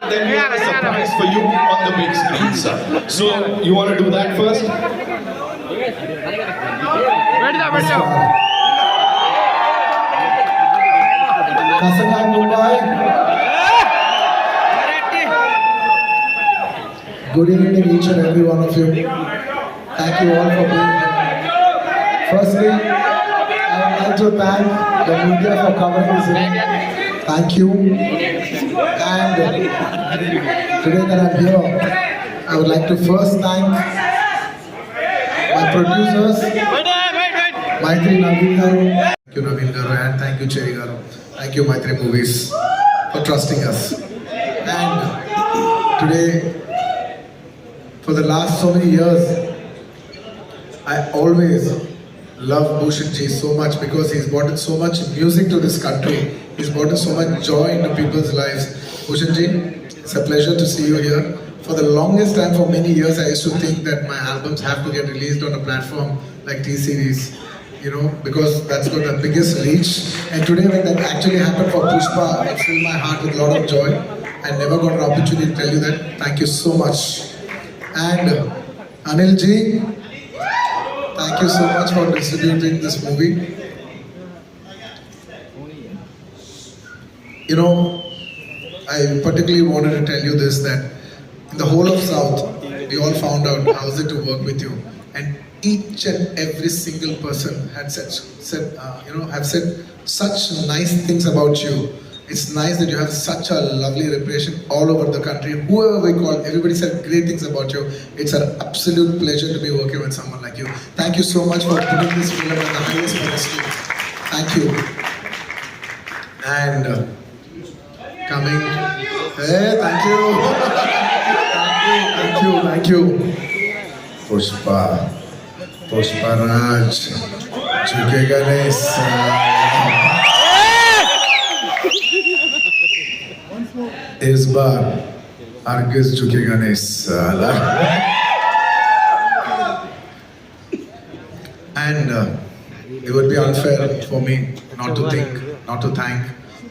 then we have a surprise for you on the big screen, sir. So, you want to do that first? Kasanga Mumbai. Good evening, each and every one of you. Thank you all for being here. Firstly, I would like to thank the media for covering this event. Thank you. And today that I'm here, I would like to first thank my producers, Maitri Naveen Garu. Thank you Naveen Garu and thank you Cherry Garu. Thank you Maitri Movies for trusting us. And today, for the last so many years, I always love Bhushan ji so much because he's brought in so much music to this country. He's brought in so much joy into people's lives. Bhushan ji, it's a pleasure to see you here. For the longest time, for many years, I used to think that my albums have to get released on a platform like T-Series, you know, because that's got the biggest reach. And today when that actually happened for Pushpa, it filled my heart with a lot of joy. I never got an opportunity to tell you that. Thank you so much. And Anil ji, thank you so much for distributing this movie. You know, I particularly wanted to tell you this, that in the whole of South, we all found out how is it to work with you. And each and every single person had said such nice things about you. It's nice that you have such a lovely reputation all over the country. Whoever we call, everybody said great things about you. It's an absolute pleasure to be working with someone like you. Thank you so much for putting this film on the highest pedestal. Thank you. And coming, hey, thank you. Thank you. Pushpa Raj, झुकेगा नहीं इस बार हरगिज़ झुकेगा नहीं साला. And it would be unfair for me not to thank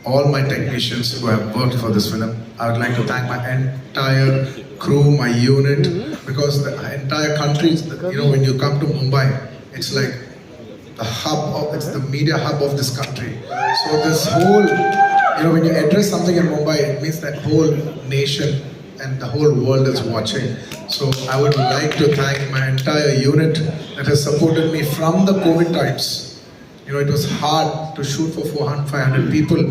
all my technicians who have worked for this film. I would like to thank my entire crew, my unit, because the entire country, you know, when you come to Mumbai, it's like it's the media hub of this country. So this whole, you know, when you address something in Mumbai, it means that whole nation and the whole world is watching. So I would like to thank my entire unit that has supported me from the COVID times. You know, it was hard to shoot for 400-500 people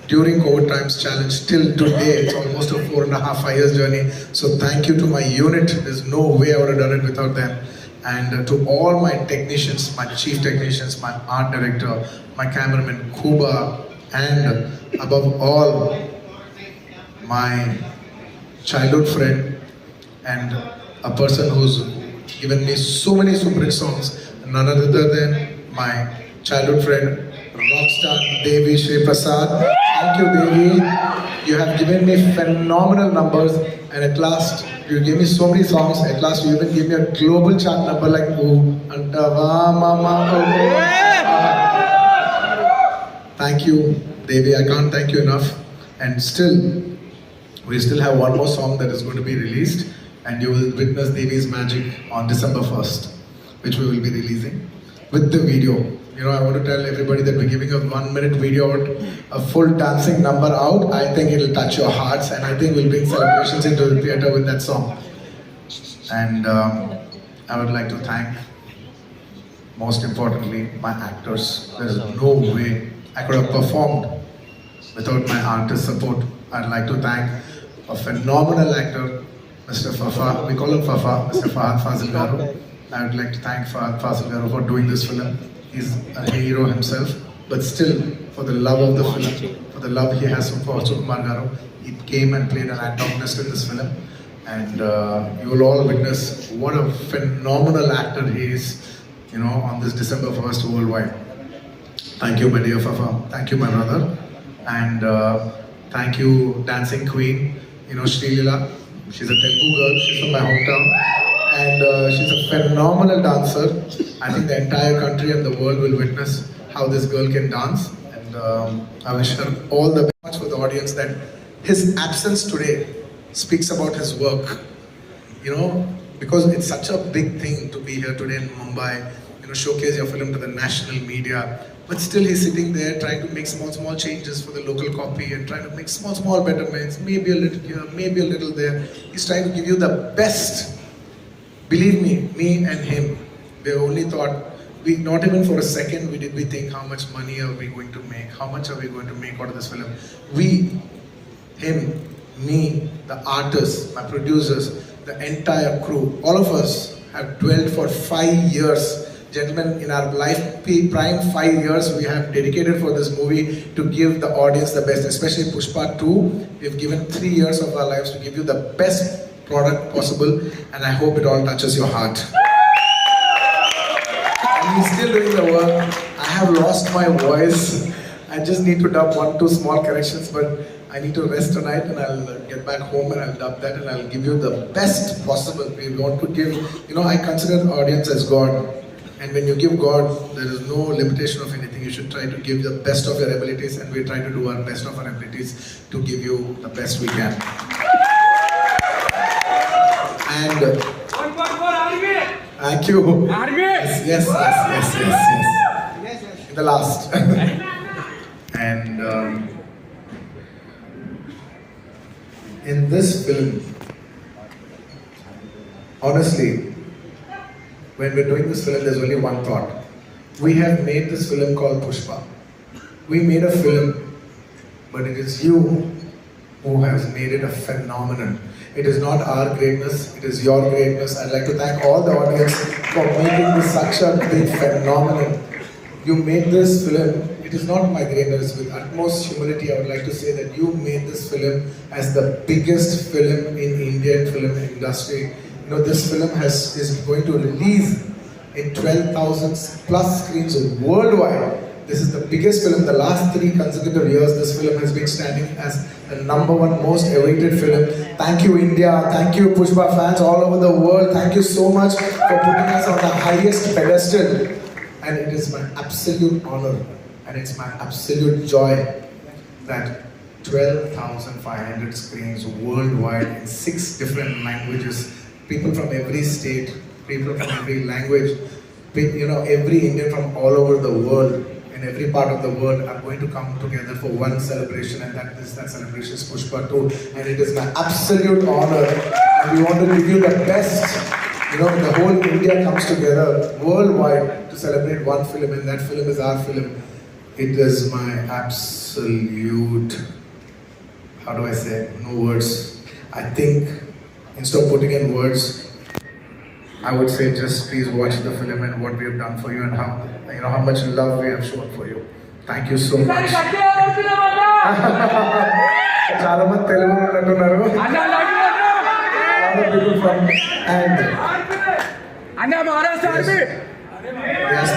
during COVID times challenge till today. It's almost a 4.5-5 years journey. So thank you to my unit. There's no way I would have done it without them. And to all my technicians, my chief technicians, my art director, my cameraman Kuba, and above all, my childhood friend and a person who's given me so many super hit songs, none other than my childhood friend, rockstar Devi Shri Prasad. Thank you, Devi. You have given me phenomenal numbers, and at last, you gave me so many songs. At last, you even gave me a global chart number like Oh, Antava Mama. Thank you, Devi. I can't thank you enough. And still, we still have one more song that is going to be released, and you will witness Devi's magic on December 1st, which we will be releasing with the video. You know, I want to tell everybody that we're giving a 1-minute video out, a full dancing number out. I think it'll touch your hearts, and I think we'll bring celebrations into the theatre with that song. And I would like to thank, most importantly, my actors. There's no way I could have performed without my artist support. I'd like to thank a phenomenal actor, Mr. Fafa. We call him Fafa, Mr. Fahad Fazil Garu. I would like to thank Fahad Fazil Garu for doing this film. He's a hero himself, but still, for the love of the film, for the love he has for Sukumar Garu, he came and played an antagonist in this film. And you will all witness what a phenomenal actor he is, you know, on this December 1st worldwide. Thank you, my dear Fafa. Thank you, my brother. And thank you, Dancing Queen, you know, Sri Leela. She's a Telugu girl, she's from my hometown. And she's a phenomenal dancer. I think the entire country and the world will witness how this girl can dance. And I wish her all the best for the audience, that his absence today speaks about his work. You know, because it's such a big thing to be here today in Mumbai, you know, showcase your film to the national media. But still he's sitting there trying to make small changes for the local copy and trying to make small betterments, maybe a little here, maybe a little there. He's trying to give you the best. Believe me and him, we only thought, not even for a second we think how much money are we going to make, how much are we going to make out of this film. We, him, me, the artists, my producers, the entire crew, all of us have dwelled for 5 years. Gentlemen, in our life prime 5 years, we have dedicated for this movie to give the audience the best, especially Pushpa 2. We've given 3 years of our lives to give you the best product possible, and I hope it all touches your heart. And he's still doing the work. I have lost my voice. I just need to dub 1-2 small corrections, but I need to rest tonight and I'll get back home and I'll dub that and I'll give you the best possible. We want to give, you know, I consider the audience as God. And when you give God, there is no limitation of anything. You should try to give the best of your abilities, and we try to do our best of our abilities to give you the best we can. And thank you. Yes. In the last. And in this film, honestly, when we're doing this film, there's only one thought. We have made this film called Pushpa. We made a film, but it is you who has made it a phenomenon. It is not our greatness, it is your greatness. I'd like to thank all the audience for making this such a big phenomenon. You made this film. It is not my greatness. With utmost humility, I would like to say that you made this film as the biggest film in Indian film industry. You know, this film is going to release in 12,000 plus screens worldwide. This is the biggest film. The last 3 consecutive years, this film has been standing as the #1 most awaited film. Thank you, India. Thank you, Pushpa fans all over the world. Thank you so much for putting us on the highest pedestal. And it is my absolute honor and it's my absolute joy that 12,500 screens worldwide in 6 different languages, people from every state, people from every language, you know, every Indian from all over the world, in every part of the world are going to come together for one celebration, and that celebration is Pushpa 2. And it is my absolute honor, and we want to give you the best. You know, the whole India comes together worldwide to celebrate one film, and that film is our film. It is my absolute, how do I say, no words. I think, instead of putting in words, I would say just please watch the film and what we have done for you and how, you know, how much love we have shown for you. Thank you so much. చాలా మంది తెలుగు అంటున్నారు. People from and yes,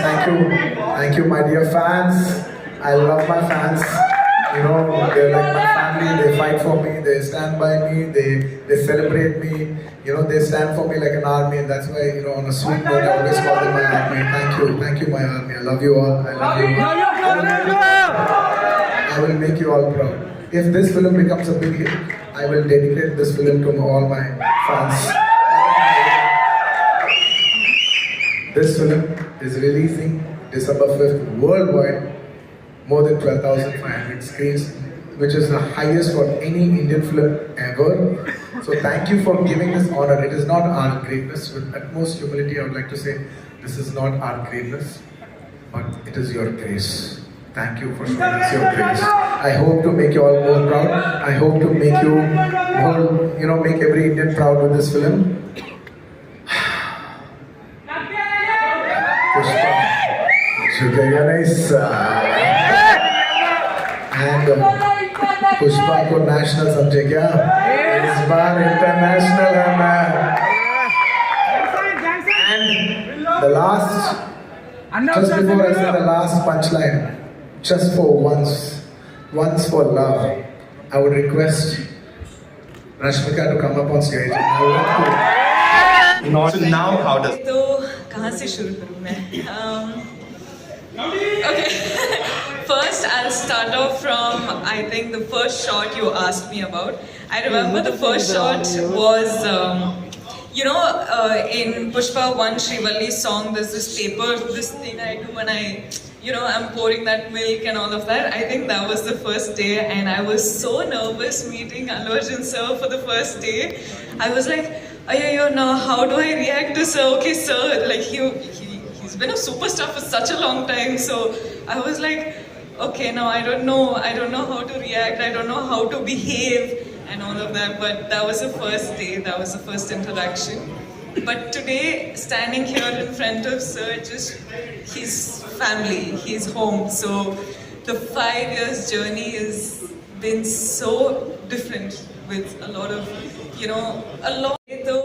thank you my dear fans. I love my fans. You know, they're like my family. They fight for me. They stand by me. They celebrate me. You know, they stand for me like an army, and that's why, you know, on a sweet note, I always call them my army. Thank you, my army. I love you all. I love you all. I will make you all proud. If this film becomes a big hit, I will dedicate this film to all my fans. This film is releasing December 5th worldwide, more than 12,500 screens, which is the highest for any Indian film ever. So thank you for giving this honor. It is not our greatness. With utmost humility, I would like to say, this is not our greatness, but it is your grace. Thank you for showing us your grace. I hope to make you all more proud. I hope to make you more, you know, make every Indian proud with this film. Pushpa. And Pushpa को national समझे क्या? इस बार international है मैं. And the last, just before I say the last punchline, just for once for love, I would request Rashmika to come up on stage. I want to. So now how does? तो कहाँ से शुरू करूँ मैं? Okay. first I'll start off from, I think, the first shot you asked me about. I remember the first shot was, in Pushpa 1 Shrivalli's song, there's this paper, this thing I do when I'm pouring that milk and all of that. I think that was the first day, and I was so nervous meeting Allu Arjun sir for the first day. I was like, "Ayyo, now how do I react to sir? Okay, sir, like he's been a superstar for such a long time." So I was like, "Okay, now I don't know how to react. I don't know how to behave and all of that." But that was the first day. That was the first interaction. But today, standing here in front of Sir, he's family, he's home. So the 5 years journey has been so different with a lot of, a lot.